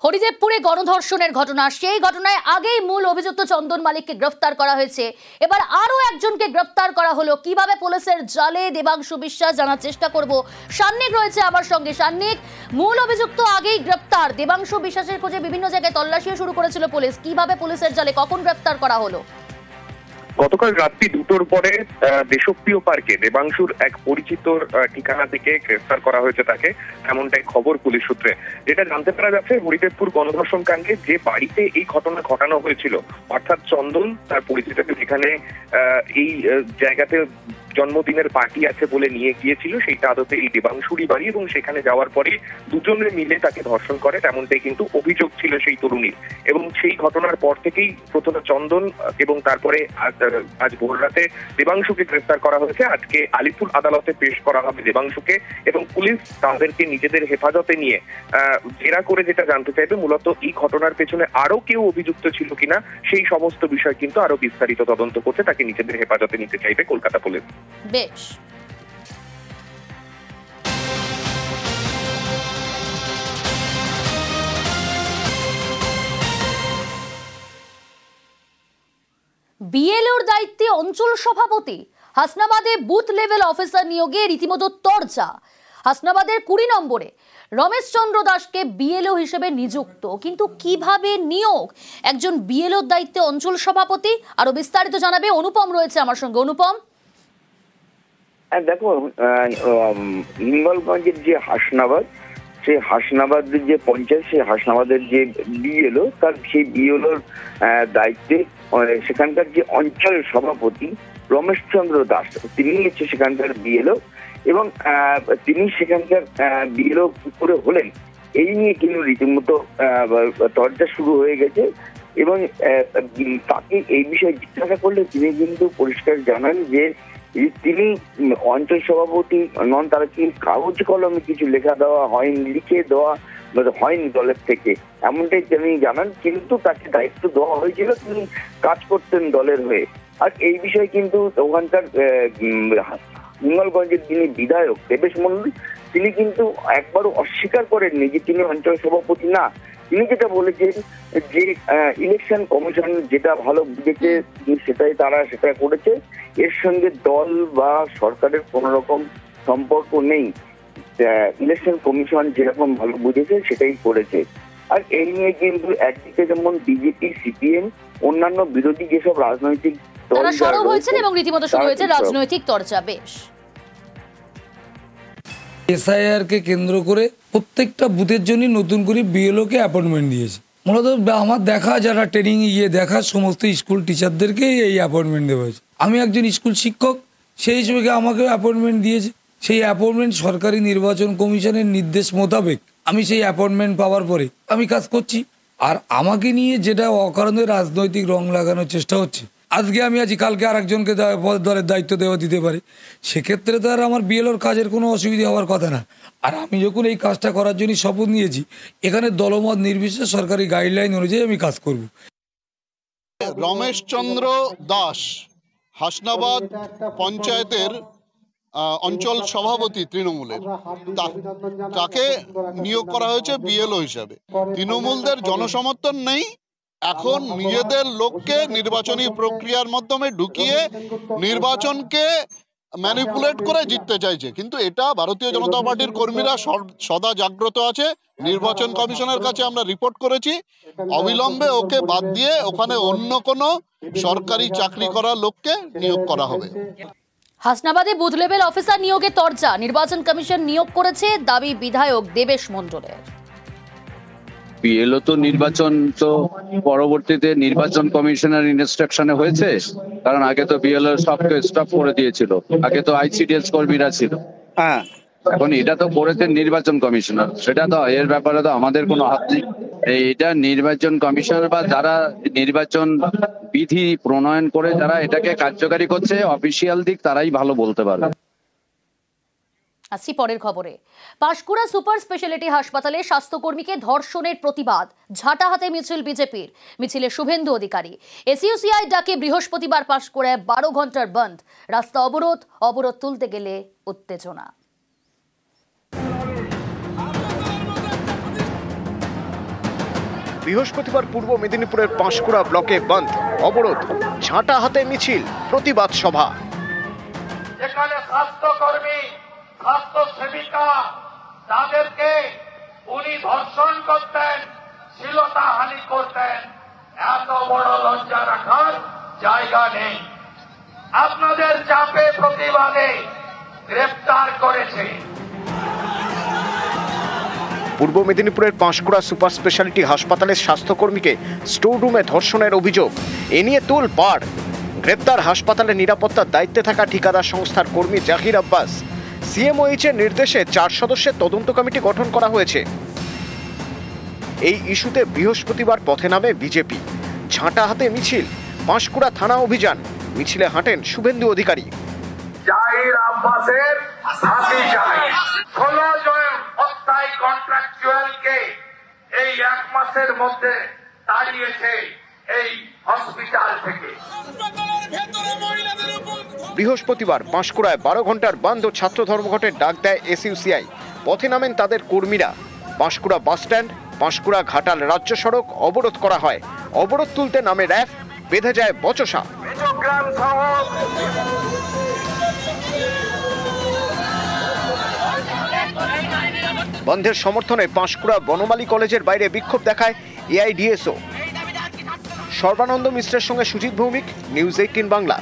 হরিদেবপুরে গণধর্ষণের ঘটনা, সেই ঘটনায় আগেই মূল অভিযুক্ত চন্দন মালিককে গ্রেফতার করা হয়েছে। এবার আরো একজনকে গ্রেফতার করা হলো। কিভাবে পুলিশের জালে দেবাংশু বিশ্বাস জানার চেষ্টা করব। সান্নিক রয়েছে আমার সঙ্গে। সান্নিক, মূল অভিযুক্ত আগেই গ্রেফতার, দেবাংশু বিশ্বাসের খোঁজে বিভিন্ন জায়গায় তল্লাশিও শুরু করেছিল পুলিশ। কিভাবে পুলিশের জালে, কখন গ্রেফতার করা হলো? গতকাল রাত্রি 2টোর পরে দেশপ্রিয় পার্কে দেবাংশুর এক পরিচিত ঠিকানা থেকে গ্রেফতার করা হয়েছে তাকে, এমনটাই খবর পুলিশ সূত্রে। যেটা জানতে পারা যাচ্ছে, হরিদেবপুর গণধর্ষণ কাণ্ডে যে বাড়িতে এই ঘটনা ঘটানো হয়েছিল, অর্থাৎ চন্দন তার পরিচিতকে যেখানে এই জায়গাতে জন্মদিনের পার্টি আছে বলে নিয়ে গিয়েছিল, সেইটা আদতে এই দেবাংশুরই বাড়ি, এবং সেখানে যাওয়ার পরে দুজনে মিলে তাকে ধর্ষণ করে, তেমনটাই কিন্তু অভিযোগ ছিল সেই তরুণীর। এবং সেই ঘটনার পর থেকেই প্রথমে চন্দন এবং তারপরে আজ ভোর রাতে দেবাংশুকে গ্রেফতার করা হয়েছে। আজকে আলিপুর আদালতে পেশ করা হবে দেবাংশুকে, এবং পুলিশ তাদেরকে নিজেদের হেফাজতে নিয়ে জেরা করে যেটা জানতে চাইবে মূলত এই ঘটনার পেছনে আরো কেউ অভিযুক্ত ছিল কিনা, সেই সমস্ত বিষয় কিন্তু আরো বিস্তারিত তদন্ত করতে তাকে নিজেদের হেফাজতে নিতে চাইবে কলকাতা পুলিশ। বেশ। বিএলওর দায়িত্বে অঞ্চল সভাপতি, হাসনাবাদে বুথ লেভেল অফিসার নিয়োগে রীতিমতো তরজা। হাসনাবাদের 20 নম্বরে রমেশ চন্দ্র দাসকে বিএলও হিসেবে নিযুক্ত, কিন্তু কিভাবে নিয়োগ একজন বিএলওর দায়িত্বে অঞ্চল সভাপতি? আরো বিস্তারিত জানাবে অনুপম, রয়েছে আমার সঙ্গে। অনুপম, দেখো, হিঙ্গলগঞ্জের যে হাসনাবাদ, সেই হাসনাবাদের যে পঞ্চায়েত, সেই হাসনাবাদের যে বিএলও, তার সেই বিএলওর দায়িত্বে সেখানকার যে অঞ্চল সভাপতি রমেশ চন্দ্র দাস, তিনি হচ্ছে সেখানকার বিএলও, এবং তিনি সেখানকার বিএলও করে হলেন এই নিয়ে কিন্তু রীতিমতো চর্চা শুরু হয়ে গেছে। এবং তাকে এই বিষয়ে জিজ্ঞাসা করলে তিনি কিন্তু পরিষ্কার জানান যে তিনি অঞ্চল সভাপতি নন, তারা কি কাগজ কলমে কিছু লেখা দেওয়া হয়নি, লিখে দেওয়া হয়নি দলের থেকে, এমনটাই তিনি জানান। কিন্তু তাকে দায়িত্ব দেওয়া হয়েছিল, তিনি কাজ করতেন দলের হয়ে। আর এই বিষয়ে কিন্তু ওখানকার হিঙ্গলগঞ্জের যিনি বিধায়ক দেবেশ মন্ডল, তিনি কিন্তু একবারও অস্বীকার করেননি যে তিনি অঞ্চল সভাপতি না। তিনি যেটা বলেছেন যে ইলেকশন কমিশন যেটা ভালো বুঝেছে সেটা করেছে, এর সঙ্গে দল বা সরকারের কোন রকম সম্পর্ক নেই। ইলেকশন কমিশন যেরকম ভালো বুঝেছে সেটাই করেছে। আর এই নিয়ে কিন্তু একদিকে যেমন বিজেপি, সিপিএম, অন্যান্য বিরোধী যেসব রাজনৈতিক দল সরব হয়েছেন এবং রীতিমতো শুরু হয়েছে রাজনৈতিক চর্চা। বেশ। এসআইআর কে কেন্দ্র করে প্রত্যেকটা বুথের জন্য নতুন করে বিএলও কে অ্যাপয়েন্টমেন্ট দিয়েছে। মূলত আমার দেখা, যারা ট্রেনিং দেখা সমস্ত স্কুল টিচারদেরকে এই অ্যাপয়েন্টমেন্ট দেওয়া হয়েছে। আমি একজন স্কুল শিক্ষক, সেই হিসেবে আমাকেও অ্যাপয়েন্টমেন্ট দিয়েছে। সেই অ্যাপয়েন্টমেন্ট সরকারি নির্বাচন কমিশনের নির্দেশ মোতাবেক আমি সেই অ্যাপয়েন্টমেন্ট পাওয়ার পরে আমি কাজ করছি। আর আমাকে নিয়ে যেটা অকারণে রাজনৈতিক রং লাগানোর চেষ্টা হচ্ছে, আজকে আমি আছি, কালকে আর একজনকে দলের দায়িত্ব দিতে পারে, সেক্ষেত্রে তো আর আমার বিএলওর কাজের কোনো অসুবিধা হওয়ার কথা না। আর আমি যখন এই কাজটা করার জন্য শপথ নিয়েছি, এখানে দলমত নির্বিশেষে সরকারি গাইডলাইন অনুযায়ী আমি কাজ করব। রমেশ চন্দ্র দাস হাসনাবাদ পঞ্চায়েতের অঞ্চল সভাপতি তৃণমূলের, তাকে নিয়োগ করা হয়েছে বিএলও হিসাবে। তৃণমূলদের জনসমর্থন নেই, এখন নিজেদের লোককে নির্বাচনী প্রক্রিয়ার মাধ্যমে ঢুকিয়ে নির্বাচনকে ম্যানিপুলেট করে জিততে চাইছে। কিন্তু এটা ভারতীয় জনতা পার্টির কর্মীরা সদা জাগ্রত আছে। নির্বাচন কমিশনের কাছে আমরা রিপোর্ট করেছি, অবিলম্বে ওকে বাদ দিয়ে ওখানে অন্য কোনো সরকারি চাকরি করা লোককে নিয়োগ করা হবে। হাসনাবাদে বুথ লেভেল অফিসার নিয়োগে তরজা, নির্বাচন কমিশন নিয়োগ করেছে, দাবি বিধায়ক দেবেশ মন্ডলের। বিএলও তো নির্বাচন তো পরবর্তীতে নির্বাচন কমিশনের ইনস্ট্রাকশনে হয়েছে, কারণ আগে তো বিএলও সবকে স্টপ করে দিয়েছিল, আগে তো আইসিডিএস কর্মীরা ছিল। হ্যাঁ, এখন এটা তো করেছে নির্বাচন কমিশনার, সেটা তো এর ব্যাপারে তো আমাদের কোনো হাত নেই। এটা নির্বাচন কমিশনার বা যারা নির্বাচন বিধি প্রণয়ন করে যারা এটাকে কার্যকারী করছে, অফিসিয়াল দিক তারাই ভালো বলতে পারবে। আসছি পরের খবরে। পাঁশকুড়া সুপার স্পেশালিটি হাসপাতালে স্বাস্থ্যকর্মীকে ধর্ষণের প্রতিবাদ, ঝাঁটা হাতে মিছিল বিজেপির। মিছিলে শুভেন্দু অধিকারী। এসইউসিআই ডাকে বৃহস্পতিবার পাঁশকুড়ায় 12 ঘন্টার বন্ধ, রাস্তা অবরোধ তুলতে গেলে উত্তেজনা। বৃহস্পতিবার পূর্ব মেদিনীপুরের পাঁশকুড়া ব্লকে বন্ধ, অবরোধ, ঝাঁটা হাতে মিছিল, প্রতিবাদ সভা। এখানে স্বাস্থ্যকর্মী, স্বাস্থ্য সেবিকা, তাদেরকে উনি ধর্ষণ করতেন, শ্লীলতাহানি করতেন। এত বড় লজ্জা রাখার জায়গা নেই। আপনাদের চাপে প্রতিবাদে গ্রেফতার করেছে। পূর্ব মেদিনীপুরের পাঁশকুড়া সুপার স্পেশালিটি হাসপাতালের স্বাস্থ্যকর্মীকে স্টোর রুমে ধর্ষণের অভিযোগ, এ নিয়ে তোলপাড়। গ্রেপ্তার হাসপাতালের নিরাপত্তার দায়িত্বে থাকা ঠিকাদার সংস্থার কর্মী জাহির আব্বাস। সিএমওএইচ এর নির্দেশে 4 সদস্যের তদন্ত কমিটি গঠন করা হয়েছে। এই ইস্যুতে বৃহস্পতিবার পথে নামে বিজেপি। ঝাঁটা হাতে মিছিল, পাঁশকুড়া থানা অভিযান। মিছিলে হাঁটেন শুভেন্দু অধিকারী। জাহির আব্বাসের ফাঁসি চাই। 16 জন অস্থায়ী কন্ট্রাকচুয়ালকে এই 1 মাসের মধ্যে তাড়িয়েছে এই হসপিটাল থেকে। বৃহস্পতিবার পাঁশকুড়ায় 12 ঘন্টার বন্ধ ও ছাত্র ধর্মঘটের ডাক দেয় এসইউসিআই। পথে নামেন তাদের কর্মীরা। পাঁশকুড়া বাসস্ট্যান্ড, পাঁশকুড়া ঘাটাল রাজ্য সড়ক অবরোধ করা হয়। অবরোধ তুলতে নামে র্যাফ, বেঁধে যায় বচসা। বন্ধের সমর্থনে পাঁশকুড়া বনমালী কলেজের বাইরে বিক্ষোভ দেখায় এআইডিএসও। সর্বানন্দ মিশ্রের সঙ্গে সুজিত ভৌমিক, নিউজ 18 বাংলা।